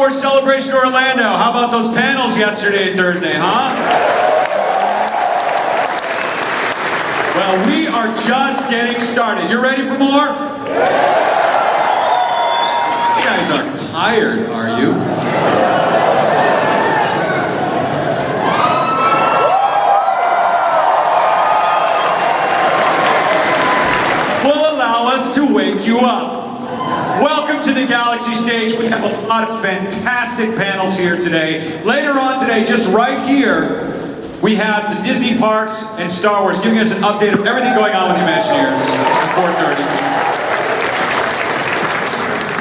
Wars Celebration Orlando. How about those panels yesterday and Thursday, huh? Well, we are just getting started. You ready for more? You guys aren't tired, are you? Will allow us to wake you up. Welcome to the Galaxy stage. We have a lot of fantastic panels here today. Later on today, just right here, we have the Disney parks and Star Wars giving us an update of everything going on with the Imagineers at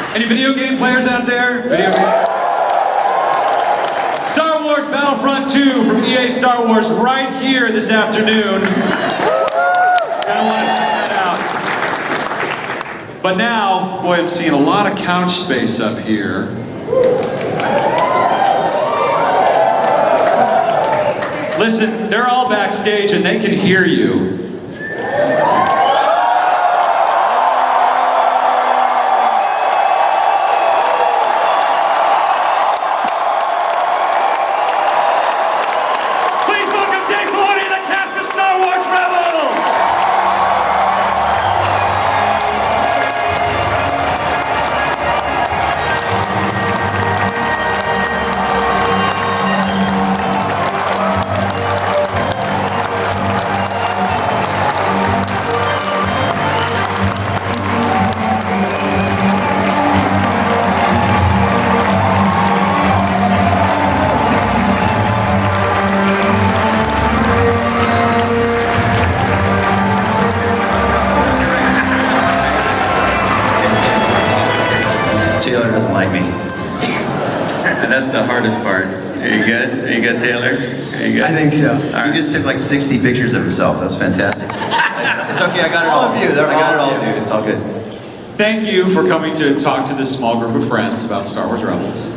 4:30. Any video game players out there? Star Wars Battlefront 2 from EA Star Wars right here this afternoon. Gonna want to check that out. But now, boy, I'm seeing a lot of couch space up here. Listen, they're all backstage and they can hear you. Please welcome Dave Filoni and the cast of Star Wars Rebels! Taylor doesn't like me. And that's the hardest part. Are you good? Are you good, Taylor? Are you good? I think so. All right. He just took like 60 pictures of himself. That was fantastic. It's okay, I got it all. All of you, I they're got it all all, of you. dude. It's all good. Thank you for coming to talk to this small group of friends about Star Wars Rebels.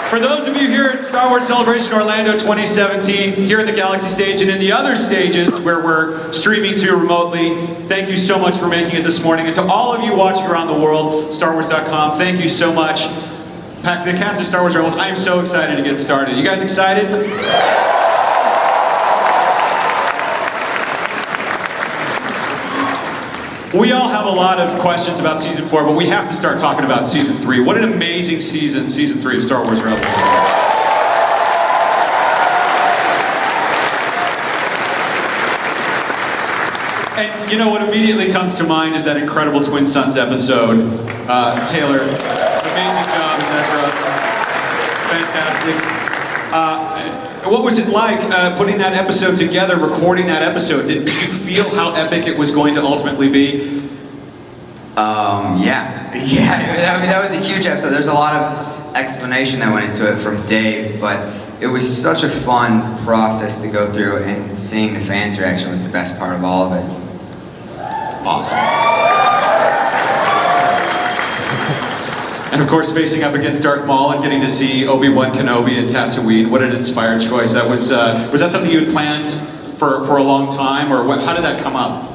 For those of you here at Star Wars Celebration Orlando 2017, here at the Galaxy stage and in the other stages where we're streaming to remotely, thank you so much for making it this morning. And to all of you watching around the world, StarWars.com, thank you so much. The cast of Star Wars Rebels, I am so excited to get started. You guys excited? We all have a lot of questions about Season 4, but we have to start talking about Season 3. What an amazing season, Season 3 of Star Wars Rebels. And you know what immediately comes to mind is that incredible Twin Sons episode. Taylor, amazing job, Ezra. Fantastic. What was it like putting that episode together, recording that episode? Did you feel how epic it was going to ultimately be? Yeah. Yeah, I mean, that was a huge episode. There's a lot of explanation that went into it from Dave, but it was such a fun process to go through, and seeing the fans' reaction was the best part of all of it. Awesome. And of course, facing up against Darth Maul and getting to see Obi-Wan Kenobi and Tatooine, what an inspired choice. That was that something you had planned for a long time, or how did that come up?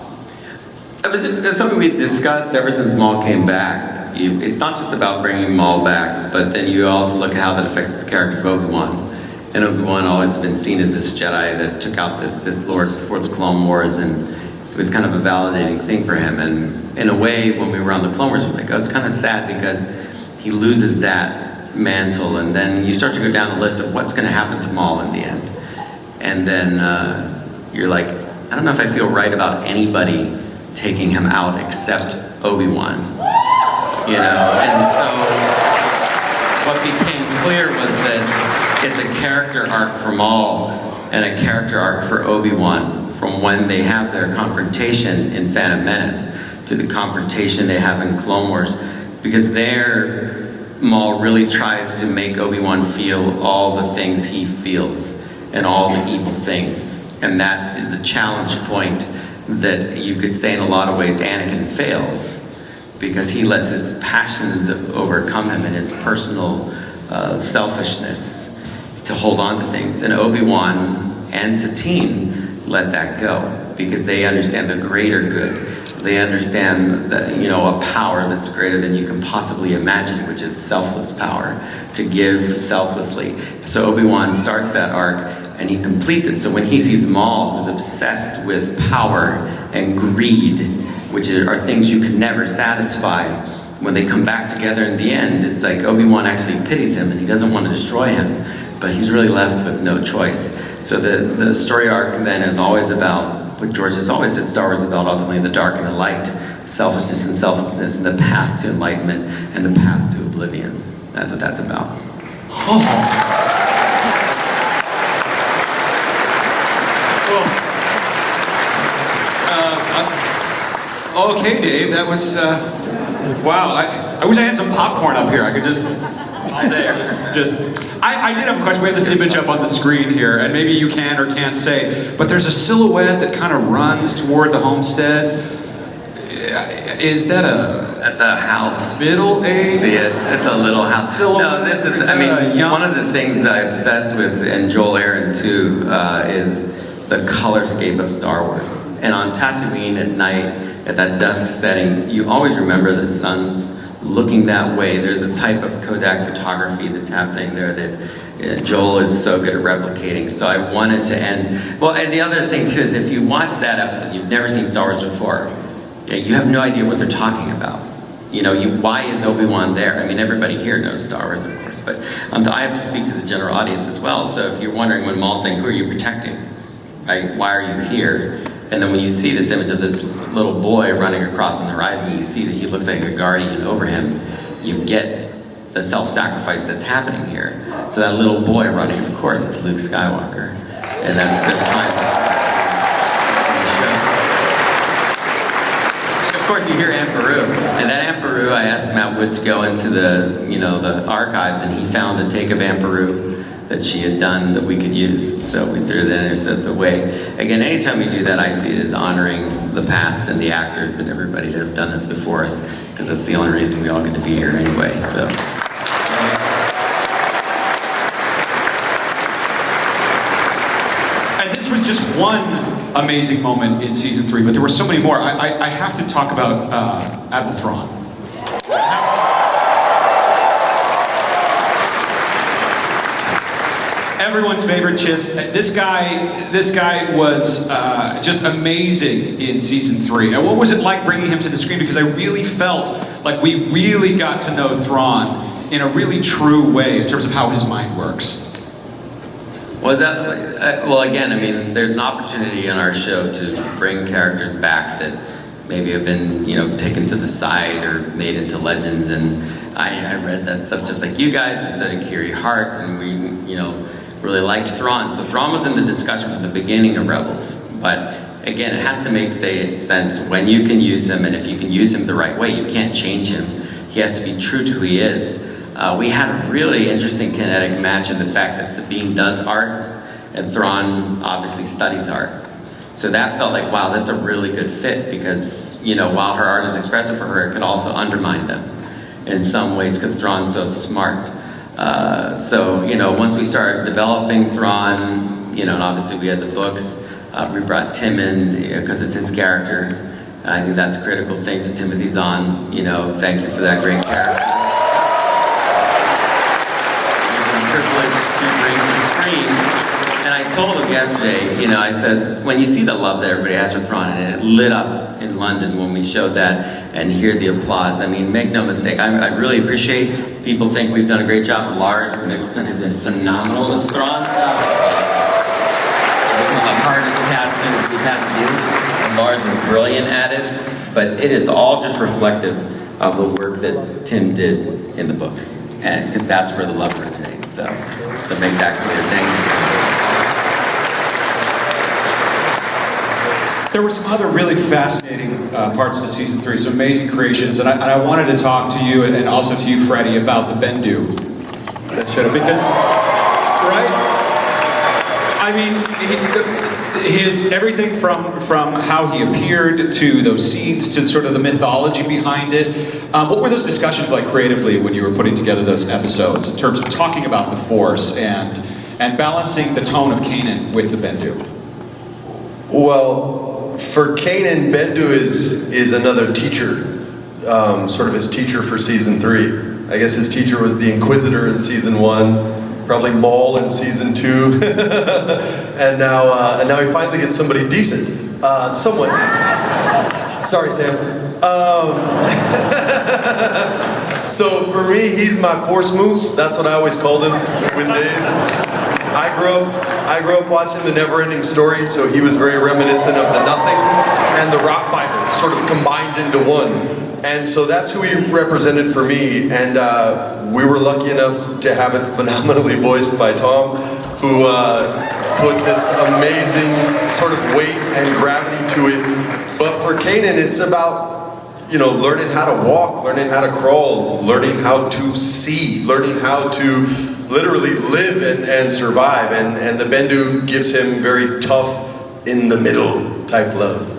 It was something we discussed ever since Maul came back. It's not just about bringing Maul back, but then you also look at how that affects the character of Obi-Wan. And Obi-Wan always been seen as this Jedi that took out the Sith Lord before the Clone Wars, and it was kind of a validating thing for him. And in a way, when we were on the Clone Wars, we're like, oh, it's kind of sad because he loses that mantle, and then you start to go down the list of what's going to happen to Maul in the end. And then you're like, I don't know if I feel right about anybody taking him out except Obi-Wan. You know, and so what became clear was that it's a character arc for Maul and a character arc for Obi-Wan, from when they have their confrontation in Phantom Menace to the confrontation they have in Clone Wars, because there Maul really tries to make Obi-Wan feel all the things he feels and all the evil things, and that is the challenge point that you could say in a lot of ways Anakin fails, because he lets his passions overcome him and his personal selfishness to hold on to things. And Obi-Wan and Satine let that go because they understand the greater good. They understand that, a power that's greater than you can possibly imagine, which is selfless power, to give selflessly. So Obi-Wan starts that arc and he completes it. So when he sees Maul, who's obsessed with power and greed, which are things you can never satisfy, when they come back together in the end, it's like Obi-Wan actually pities him and he doesn't want to destroy him, but he's really left with no choice. So the story arc then is always about what George has always said Star Wars is about, ultimately the dark and the light, selfishness and selflessness, and the path to enlightenment and the path to oblivion. That's what that's about. Okay, Dave, that was, wow. I wish I had some popcorn up here. I could just, all day, I did have a question. We have this image up on the screen here, and maybe you can or can't say, but there's a silhouette that kind of runs toward the homestead. Is that That's a house. middle age? See it? It's a little house. No, this is, one of the things I obsess with, and Joel Aaron too, is the colorscape of Star Wars. And on Tatooine at night, at that dusk setting, you always remember the sun's looking that way. There's a type of Kodak photography that's happening there that Joel is so good at replicating. So I wanted to end. Well, and the other thing too is if you watch that episode, you've never seen Star Wars before, you have no idea what they're talking about. Why is Obi-Wan there? I mean, everybody here knows Star Wars, of course, but I have to speak to the general audience as well. So if you're wondering when Maul's saying, who are you protecting? Right? Why are you here? And then when you see this image of this little boy running across on the horizon, you see that he looks like a guardian over him, you get the self-sacrifice that's happening here. So that little boy running, of course, is Luke Skywalker. And that's the time in the show. And of course, you hear Aunt Beru. And that Aunt Beru, I asked Matt Wood to go into the archives, and he found a take of Aunt Beru that she had done that we could use. So we threw that in there as a way. Again, anytime we do that, I see it as honoring the past and the actors and everybody that have done this before us, because that's the only reason we all get to be here anyway. So. And this was just one amazing moment in season 3, but there were so many more. I have to talk about Admiral Thrawn. Everyone's favorite Chiss. This guy was just amazing in season 3. And what was it like bringing him to the screen? Because I really felt like we really got to know Thrawn in a really true way in terms of how his mind works. Well, again, there's an opportunity in our show to bring characters back that maybe have been, taken to the side or made into legends. And I read that stuff just like you guys, and studied Kiri Hart, and we, really liked Thrawn. So Thrawn was in the discussion from the beginning of Rebels. But again, it has to make sense when you can use him, and if you can use him the right way. You can't change him. He has to be true to who he is. We had a really interesting kinetic match in the fact that Sabine does art, and Thrawn obviously studies art. So that felt like, wow, that's a really good fit, because, while her art is expressive for her, it could also undermine them in some ways, because Thrawn's so smart. Once we started developing Thrawn, and obviously we had the books, we brought Tim in, because it's his character. I think that's a critical thing. So Timothy Zahn, thank you for that great character. It was a privilege to bring to the screen. And I told him yesterday, I said, when you see the love that everybody has for Thrawn, and it lit up in London when we showed that, and hear the applause. Make no mistake, I really appreciate people think we've done a great job. Lars Mikkelsen has been phenomenal as Thrawn. One of the hardest castings we've had to do, and Lars is brilliant at it, but it is all just reflective of the work that Tim did in the books, because that's where the love originates. So to make that clear, thank you. There were some other really fascinating parts to season 3, some amazing creations, and I wanted to talk to you and also to you, Freddie, about the Bendu that showed up, because, right? His everything from how he appeared to those scenes to sort of the mythology behind it. What were those discussions like creatively when you were putting together those episodes in terms of talking about the Force and balancing the tone of Kanan with the Bendu? Well, for Kanan, Bendu is another teacher, sort of his teacher for season 3. I guess his teacher was the Inquisitor in season 1, probably Maul in season 2, and now he finally gets somebody decent, somewhat decent. Sorry, Sam. So for me, he's my Force Moose. That's what I always called him with Dave. I grew up watching the Neverending Story, so he was very reminiscent of the Nothing and the Rock Bible, sort of combined into one. And so that's who he represented for me. And we were lucky enough to have it phenomenally voiced by Tom, who put this amazing sort of weight and gravity to it. But for Kanan, it's about, you know, learning how to walk, learning how to crawl, learning how to see, learning how to literally live and survive. And the Bendu gives him very tough, in the middle type love.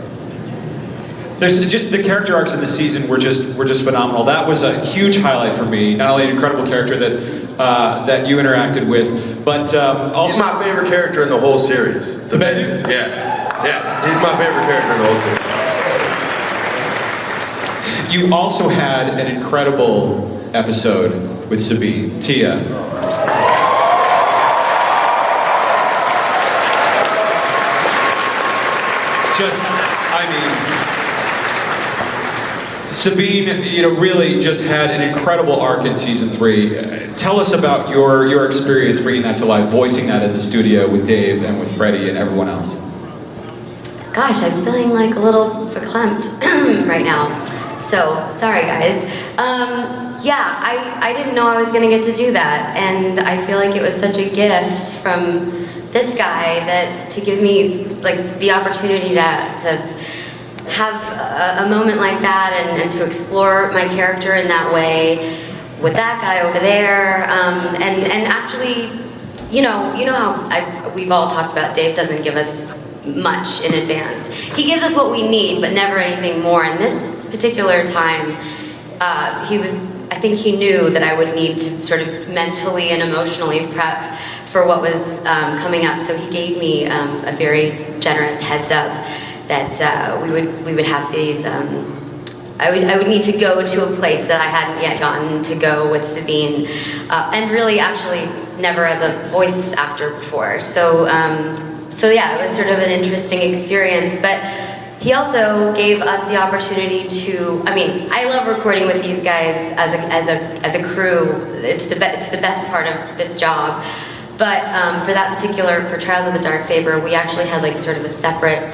There's just the character arcs of the season were just phenomenal. That was a huge highlight for me. Not only an incredible character that you interacted with, but also He's my favorite character in the whole series. The Bendu? Yeah. He's my favorite character in the whole series. You also had an incredible episode with Sabine, Tia. Sabine, you know, really just had an incredible arc in season 3. Tell us about your experience bringing that to life, voicing that in the studio with Dave and with Freddie and everyone else. Gosh, I'm feeling like a little verklempt right now. So, sorry guys. Yeah, I didn't know I was gonna get to do that, and I feel like it was such a gift from this guy that to give me like the opportunity to have a moment like that and to explore my character in that way with that guy over there, and actually, you know how we've all talked about Dave doesn't give us much in advance. He gives us what we need, but never anything more. And this particular time, I think he knew that I would need to sort of mentally and emotionally prep for what was coming up. So he gave me a very generous heads up that we would have these. I would need to go to a place that I hadn't yet gotten to go with Sabine, and really actually never as a voice actor before. So yeah, it was sort of an interesting experience, but he also gave us the opportunity to, I mean, I love recording with these guys as a crew. It's the best part of this job. But for that particular, for Trials of the Darksaber, we actually had like sort of a separate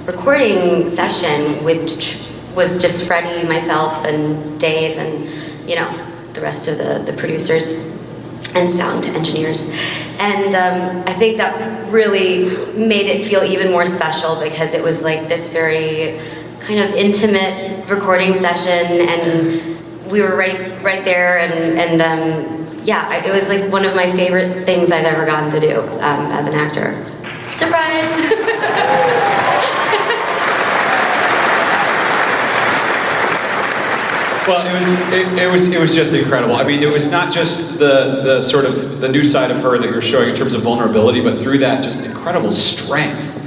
recording session, which was just Freddie, myself, and Dave, and you know, the rest of the producers and sound engineers. And I think that really made it feel even more special because it was like this very kind of intimate recording session, and we were right there, and yeah, it was like one of my favorite things I've ever gotten to do as an actor. Surprise! Well, it was just incredible. I mean, it was not just the sort of the new side of her that you're showing in terms of vulnerability, but through that, just incredible strength.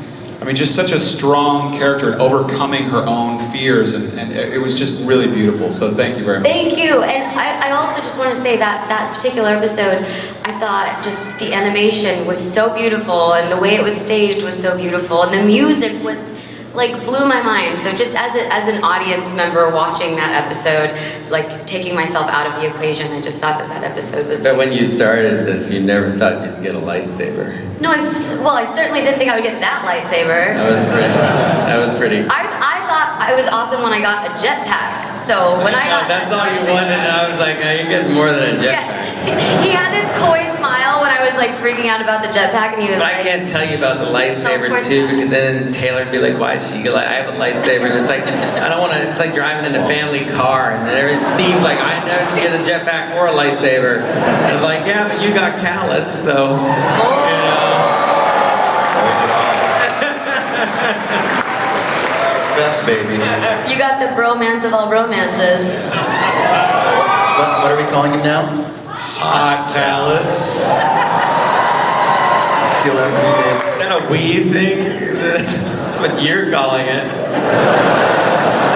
I mean, just such a strong character in overcoming her own fears, and it was just really beautiful. So thank you very much. Thank you. And I also just want to say that that particular episode, I thought just the animation was so beautiful, and the way it was staged was so beautiful, and the music was like blew my mind. So just as an audience member watching that episode, like taking myself out of the equation, I just thought that episode was. But when you started this, you never thought you'd get a lightsaber. No, I certainly didn't think I would get that lightsaber. That was pretty. I thought I was awesome when I got a jetpack. So when I got that's all you wanted, and I was like, oh, you're getting more than a jetpack. Yeah. He had this coy smile when I was like freaking out about the jetpack, and he was But like, I can't tell you about the lightsaber No, of course too, not. because then Taylor would be like, why is she like, I have a lightsaber, and it's like, I don't want to, it's like driving in a family car, and then Steve's like, I know you get a jetpack or a lightsaber. And I'm like, yeah, but you got callous, so, you know. Best baby. you got the bromance of all romances. What are we calling him now? Hot Callus. Steal that from me, babe. that a we thing? That's what you're calling it.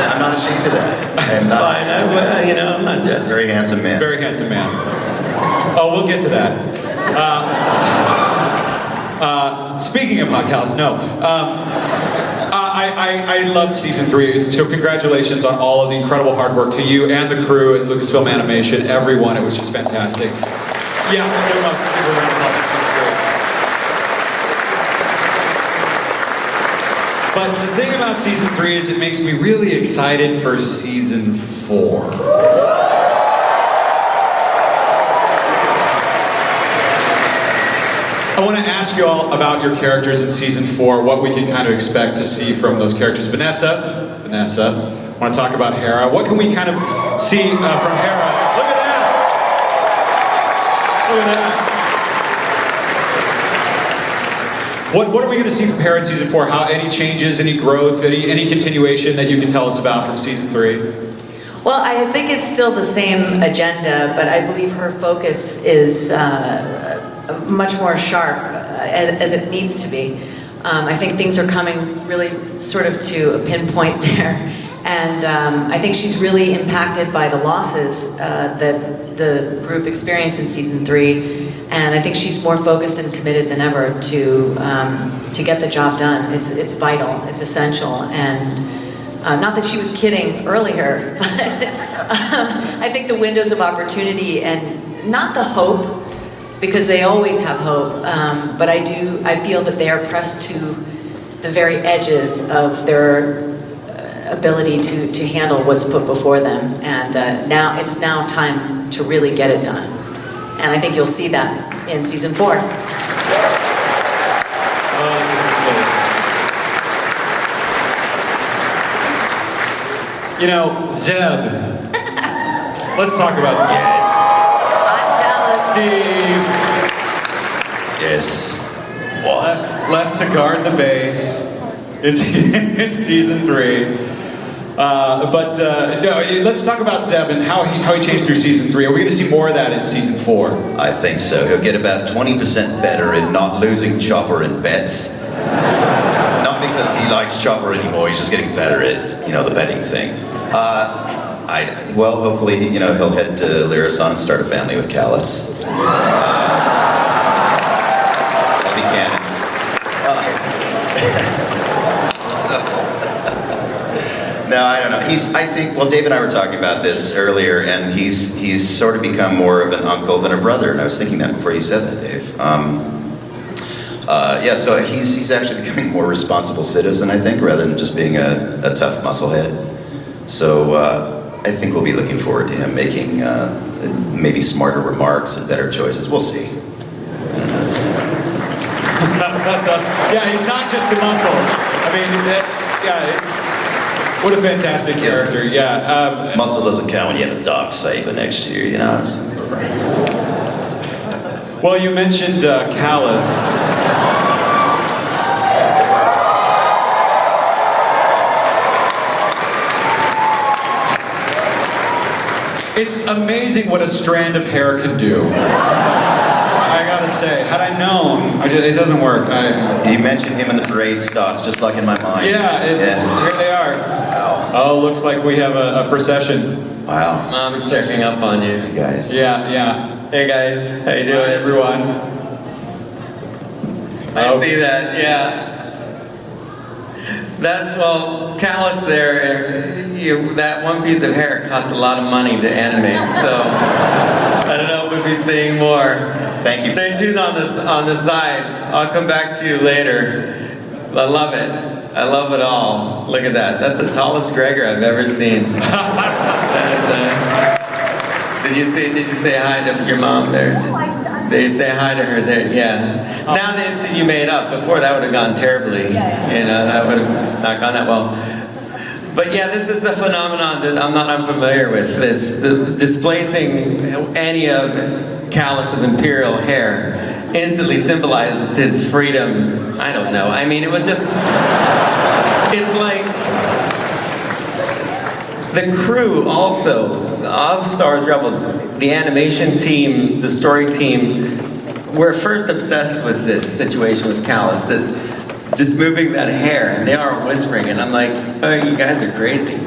I'm not ashamed of that. I am It's not. fine. I'm not judging. Very handsome man. Very handsome man. Oh, we'll get to that. Speaking of hot cows, no. I loved season 3. So congratulations on all of the incredible hard work to you and the crew at Lucasfilm Animation, everyone. It was just fantastic. Yeah, give them a round of applause. But the thing about season 3 is it makes me really excited for season 4. I want to ask you all about your characters in season 4, what we can kind of expect to see from those characters. Vanessa, I want to talk about Hera. What can we kind of see from Hera? Look at that! Look at that! What are we going to see from Hera in season 4? How any changes, any growth, any continuation that you can tell us about from season 3? Well, I think it's still the same agenda, but I believe her focus is much more sharp as it needs to be. I think things are coming really sort of to a pinpoint there. And I think she's really impacted by the losses that the group experienced in season 3. And I think she's more focused and committed than ever to get the job done. It's vital, it's essential. And not that she was kidding earlier, but I think the windows of opportunity and not the hope, because they always have hope, but I feel that they are pressed to the very edges of their ability to handle what's put before them. And it's now time to really get it done. And I think you'll see that in season 4. You know, Zeb. Let's talk about I'm Dallas. Steve. Yes. Left to guard the base. It's season 3. No, let's talk about Zeb and how he changed through season 3. Are we going to see more of that in season 4? I think so. He'll get about 20% better in not losing Chopper in bets. Not because he likes Chopper anymore, he's just getting better at, the betting thing. Hopefully, he'll head to Lyrasan and start a family with Callus. That'll be canon. No, I don't know. Dave and I were talking about this earlier, and he's sort of become more of an uncle than a brother, and I was thinking that before you said that, Dave. So he's actually becoming a more responsible citizen, I think, rather than just being a tough musclehead. So I think we'll be looking forward to him making maybe smarter remarks and better choices. We'll see. He's not just the muscle. I mean, what a fantastic character. Yeah. Muscle doesn't count when you have a dark saber next to you, Well, you mentioned Callus. It's amazing what a strand of hair can do. I gotta say, had I known, it doesn't work. You mentioned him and the parade starts just like in my mind. Here they are. Wow. Oh, looks like we have a procession. Wow. Mom is checking up on you. Hey guys. Yeah. Hey guys, how you doing? Hi, everyone. I see that, yeah. Callus there, that one piece of hair costs a lot of money to animate, so I don't know if we'll be seeing more. Thank you. Stay tuned on the side. I'll come back to you later. I love it. I love it all. Look at that. That's the tallest Gregor I've ever seen. Did you say hi to your mom there? Did you say hi to her there? Yeah. Now that you made up. Before that would have gone terribly. That would have not gone that well. But yeah, this is a phenomenon that I'm not unfamiliar with. The displacing any of Callus's imperial hair instantly symbolizes his freedom. I don't know. I mean, it was just. It's like. The crew also of Star Wars Rebels, the animation team, the story team, we're first obsessed with this situation with Callus, that just moving that hair, and they are whispering, and I'm like, oh, you guys are crazy.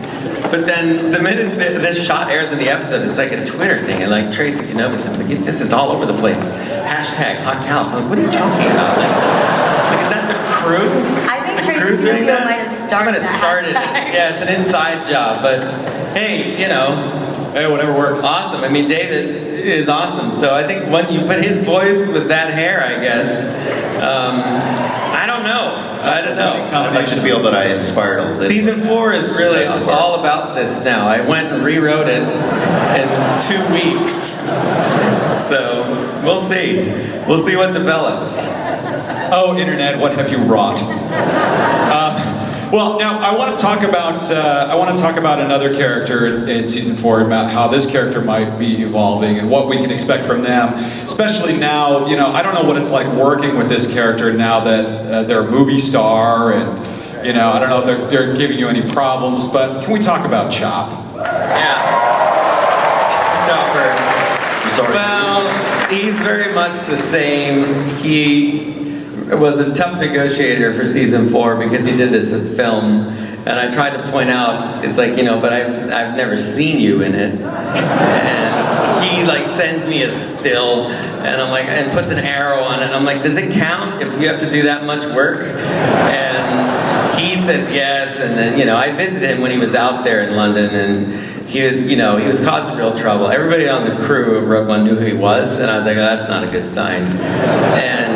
But then the minute this shot airs in the episode, it's like a Twitter thing, and like Tracy Kenobi said, like, this is all over the place. Hashtag Hot Callus. I'm like, what are you talking about? Like, is that the crew? I think The Tracy crew doing Kenobi that? might have She started might have that started it. hashtag. Yeah, it's an inside job, but hey, you know, Hey, whatever works. awesome. I mean, David is awesome. So I think when you put his voice with that hair, I guess, I don't know. I'd like to feel that I inspired a little. Season 4 is really Season 4. all about this now. I went and rewrote it in 2 weeks. So we'll see. We'll see what develops. Oh, internet, what have you wrought? Well, now I want to talk about another character in season 4, about how this character might be evolving and what we can expect from them. Especially now, you know, I don't know what it's like working with this character now that they're a movie star, and you know, I don't know if they're giving you any problems. But can we talk about Chop? Yeah. Chopper. I'm sorry. Well, he's very much the same. He was a tough negotiator for season 4 because he did this film, and I tried to point out, it's like, you know, but I've never seen you in it, and he like sends me a still, and I'm like, and puts an arrow on it, and I'm like, does it count if you have to do that much work? And he says yes, and then, you know, I visited him when he was out there in London, and he was, you know, he was causing real trouble. Everybody on the crew of Rogue One knew who he was, and I was like, oh, that's not a good sign. And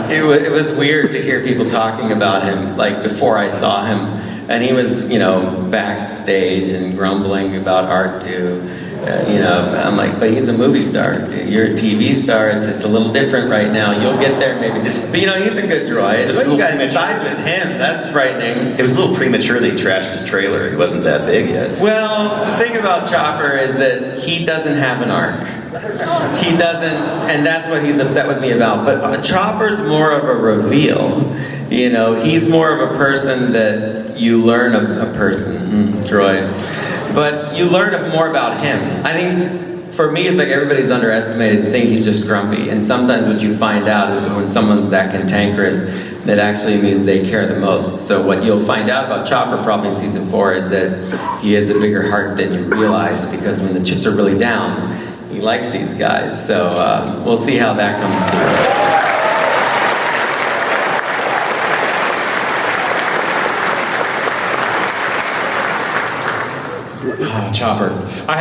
it was weird to hear people talking about him, like, before I saw him. And he was, you know, backstage and grumbling about R2. You know, I'm like, but he's a movie star. Dude. You're a TV star. It's just a little different right now. You'll get there maybe. But, you know, he's a good droid. But you guys side with him. That's frightening. It was a little premature that he trashed his trailer. He wasn't that big yet. Well, the thing about Chopper is that he doesn't have an arc. He doesn't, and that's what he's upset with me about. But Chopper's more of a reveal. You know, he's more of a person that you learn a person, droid. But you learn more about him. I think, for me, it's like everybody's underestimated to think he's just grumpy. And sometimes what you find out is that when someone's that cantankerous, that actually means they care the most. So what you'll find out about Chopper probably in season 4 is that he has a bigger heart than you realize, because when the chips are really down, he likes these guys. So we'll see how that comes through. Chopper. I have